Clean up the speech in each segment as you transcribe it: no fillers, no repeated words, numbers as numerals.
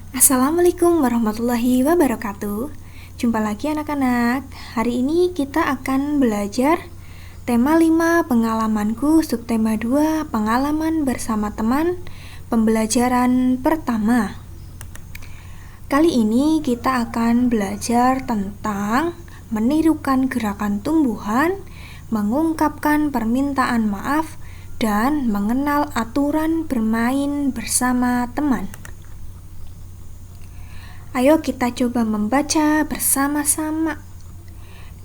Assalamualaikum warahmatullahi wabarakatuh. Jumpa lagi anak-anak. Hari ini kita akan belajar tema 5 pengalamanku, subtema 2 pengalaman bersama teman, pembelajaran pertama. Kali ini kita akan belajar tentang menirukan gerakan tumbuhan, mengungkapkan permintaan maaf, dan mengenal aturan bermain bersama teman. Ayo kita coba membaca bersama-sama.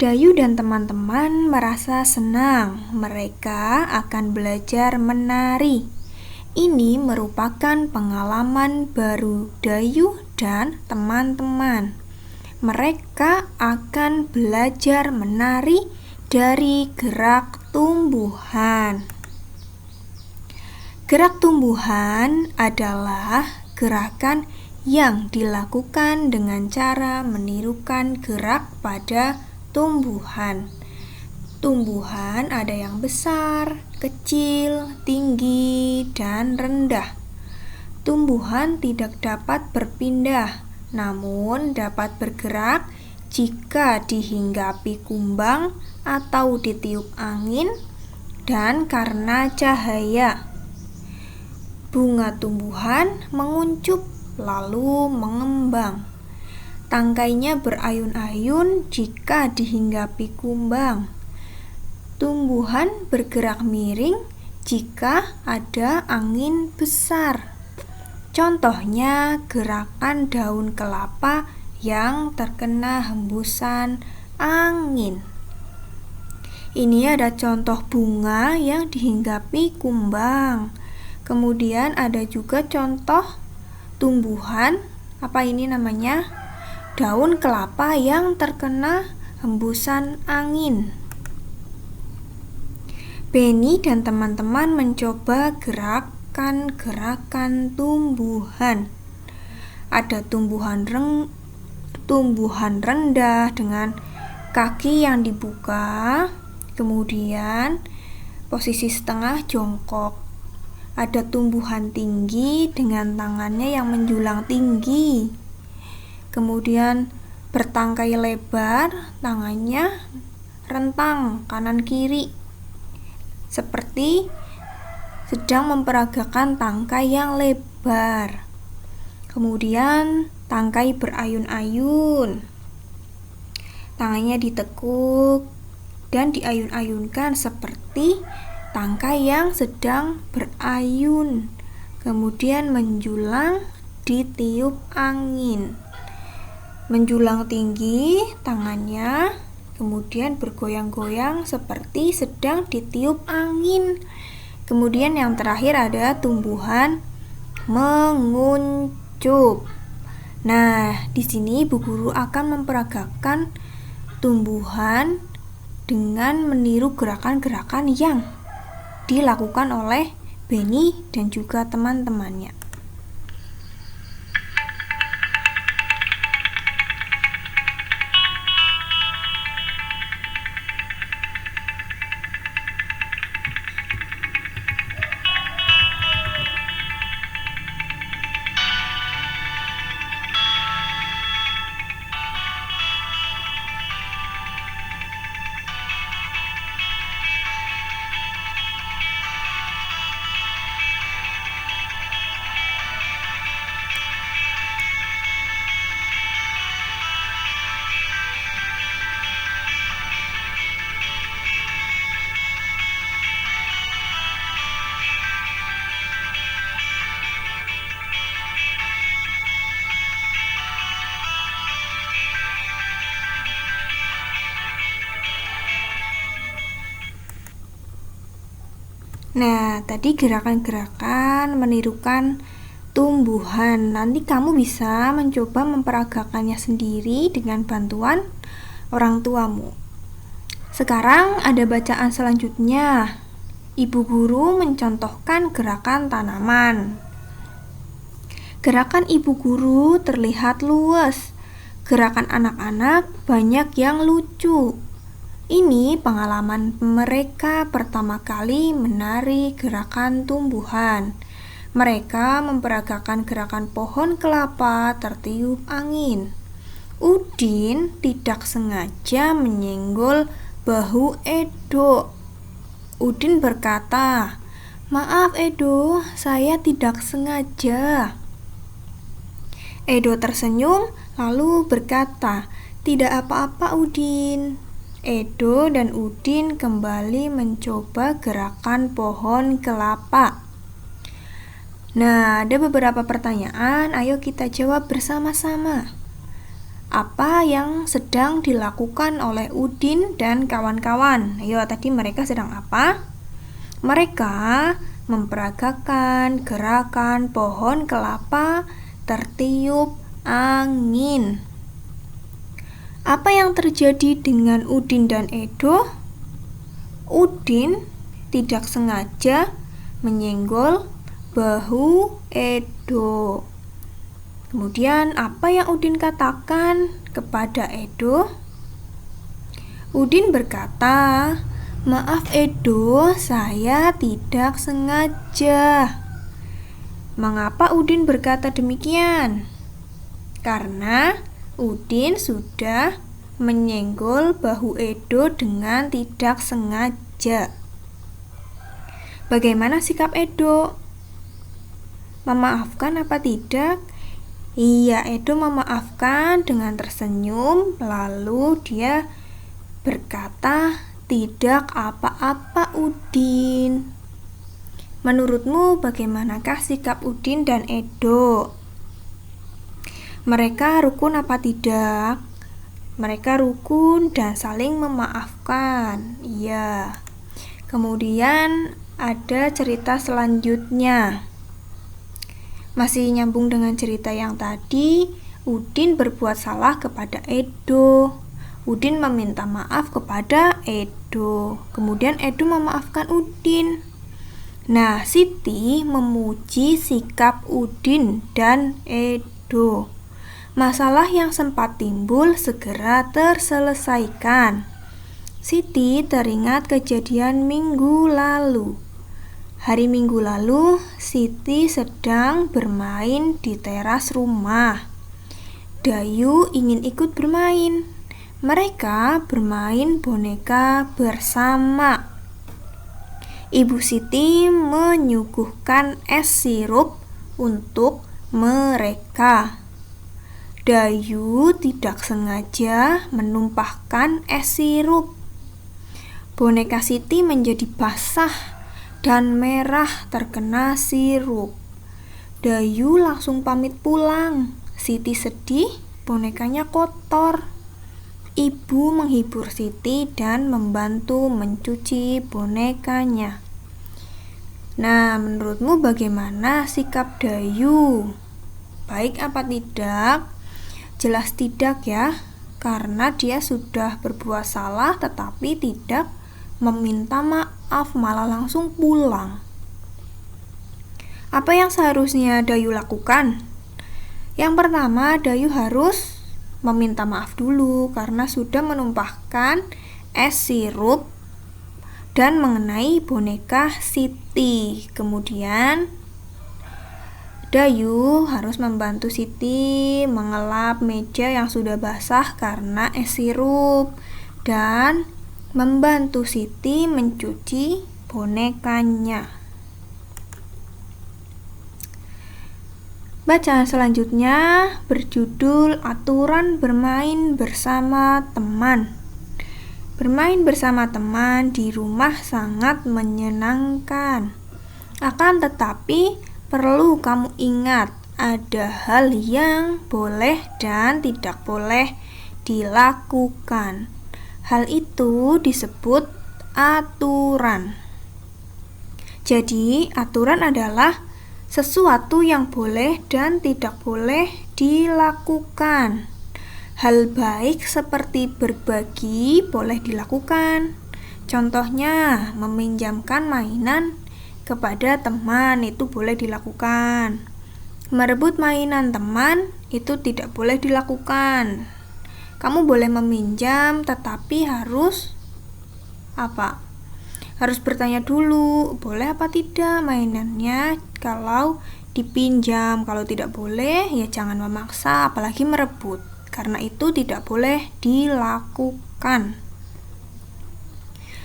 Dayu dan teman-teman merasa senang. Mereka akan belajar menari. Ini merupakan pengalaman baru Dayu dan teman-teman. Mereka akan belajar menari dari gerak tumbuhan. Gerak tumbuhan adalah gerakan yang dilakukan dengan cara menirukan gerak pada tumbuhan. Tumbuhan ada yang besar, kecil, tinggi, dan rendah. Tumbuhan tidak dapat berpindah, namun dapat bergerak jika dihinggapi kumbang atau ditiup angin dan karena cahaya. Bunga tumbuhan menguncup lalu mengembang. Tangkainya berayun-ayun jika dihinggapi kumbang. Tumbuhan bergerak miring jika ada angin besar. Contohnya gerakan daun kelapa yang terkena hembusan angin. Ini ada contoh bunga yang dihinggapi kumbang. Kemudian ada juga contoh tumbuhan, apa ini namanya? Daun kelapa yang terkena hembusan angin. Benny dan teman-teman mencoba gerakan-gerakan tumbuhan. Ada tumbuhan rendah dengan kaki yang dibuka, kemudian posisi setengah jongkok. Ada tumbuhan tinggi dengan tangannya yang menjulang tinggi. Kemudian bertangkai lebar, tangannya rentang kanan kiri. Seperti sedang memperagakan tangkai yang lebar. Kemudian tangkai berayun-ayun. Tangannya ditekuk dan diayun-ayunkan seperti tangkai yang sedang berayun, kemudian menjulang ditiup angin. Menjulang tinggi tangannya, kemudian bergoyang-goyang seperti sedang ditiup angin. Kemudian yang terakhir ada tumbuhan menguncup. Nah, di sini Bu Guru akan memperagakan tumbuhan dengan meniru gerakan-gerakan yang dilakukan oleh Benny dan juga teman-temannya. Nah, tadi gerakan-gerakan menirukan tumbuhan. Nanti kamu bisa mencoba memperagakannya sendiri dengan bantuan orang tuamu. Sekarang ada bacaan selanjutnya. Ibu guru mencontohkan gerakan tanaman. Gerakan ibu guru terlihat luas. Gerakan anak-anak banyak yang lucu. Ini pengalaman mereka pertama kali menari gerakan tumbuhan. Mereka memperagakan gerakan pohon kelapa tertiup angin. Udin tidak sengaja menyenggol bahu Edo. Udin berkata, "Maaf Edo, saya tidak sengaja." Edo tersenyum lalu berkata, "Tidak apa-apa Udin." Edo dan Udin kembali mencoba gerakan pohon kelapa. Nah, ada beberapa pertanyaan, ayo kita jawab bersama-sama. Apa yang sedang dilakukan oleh Udin dan kawan-kawan? Ayo, tadi mereka sedang apa? Mereka memperagakan gerakan pohon kelapa tertiup angin. Apa yang terjadi dengan Udin dan Edo? Udin tidak sengaja menyenggol bahu Edo. Kemudian apa yang Udin katakan kepada Edo? Udin berkata, "Maaf Edo, saya tidak sengaja." Mengapa Udin berkata demikian? Karena Udin sudah menyenggol bahu Edo dengan tidak sengaja. Bagaimana sikap Edo? Memaafkan apa tidak? Iya, Edo memaafkan dengan tersenyum, lalu dia berkata, "Tidak apa-apa Udin." Menurutmu bagaimanakah sikap Udin dan Edo? Mereka rukun apa tidak? Mereka rukun dan saling memaafkan. Iya. Kemudian ada cerita selanjutnya. Masih nyambung dengan cerita yang tadi, Udin berbuat salah kepada Edo. Udin meminta maaf kepada Edo. Kemudian Edo memaafkan Udin. Nah, Siti memuji sikap Udin dan Edo. Masalah yang sempat timbul segera terselesaikan. Siti teringat kejadian minggu lalu. Hari Minggu lalu, Siti sedang bermain di teras rumah. Dayu ingin ikut bermain. Mereka bermain boneka bersama. Ibu Siti menyuguhkan es sirup untuk mereka. Dayu tidak sengaja menumpahkan es sirup. Boneka Siti menjadi basah dan merah terkena sirup. Dayu langsung pamit pulang. Siti sedih, bonekanya kotor. Ibu menghibur Siti dan membantu mencuci bonekanya. Nah, menurutmu bagaimana sikap Dayu? Baik apa tidak? Jelas tidak ya, karena dia sudah berbuat salah tetapi tidak meminta maaf, malah langsung pulang. Apa yang seharusnya Dayu lakukan? Yang pertama, Dayu harus meminta maaf dulu karena sudah menumpahkan es sirup dan mengenai boneka Siti. Kemudian Dayu harus membantu Siti mengelap meja yang sudah basah karena es sirup dan membantu Siti mencuci bonekanya. Bacaan selanjutnya berjudul Aturan Bermain Bersama Teman. Bermain bersama teman di rumah sangat menyenangkan. Akan tetapi perlu kamu ingat, ada hal yang boleh dan tidak boleh dilakukan. Hal itu disebut aturan. Jadi, aturan adalah sesuatu yang boleh dan tidak boleh dilakukan. Hal baik seperti berbagi boleh dilakukan. Contohnya, meminjamkan mainan kepada teman itu boleh dilakukan. Merebut mainan teman itu tidak boleh dilakukan. Kamu boleh meminjam tetapi harus apa? harus bertanya dulu, boleh apa tidak mainannya. Kalau dipinjam, kalau tidak boleh ya jangan memaksa, apalagi merebut, karena itu tidak boleh dilakukan.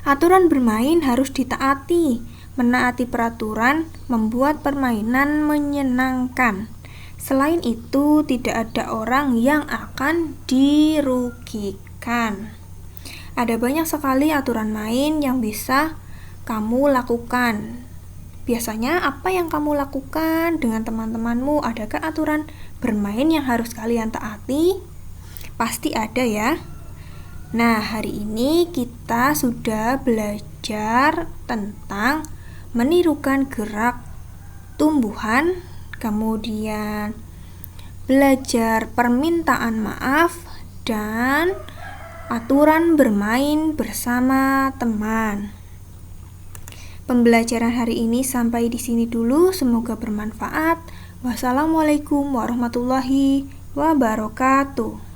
Aturan bermain harus ditaati. Menaati peraturan membuat permainan menyenangkan. Selain itu, tidak ada orang yang akan dirugikan. Ada banyak sekali aturan main yang bisa kamu lakukan. Biasanya apa yang kamu lakukan dengan teman-temanmu? Adakah aturan bermain yang harus kalian taati? Pasti ada ya. Nah, hari ini kita sudah belajar tentang menirukan gerak tumbuhan, kemudian belajar permintaan maaf, dan aturan bermain bersama teman. Pembelajaran hari ini sampai di sini dulu, semoga bermanfaat. Wassalamualaikum warahmatullahi wabarakatuh.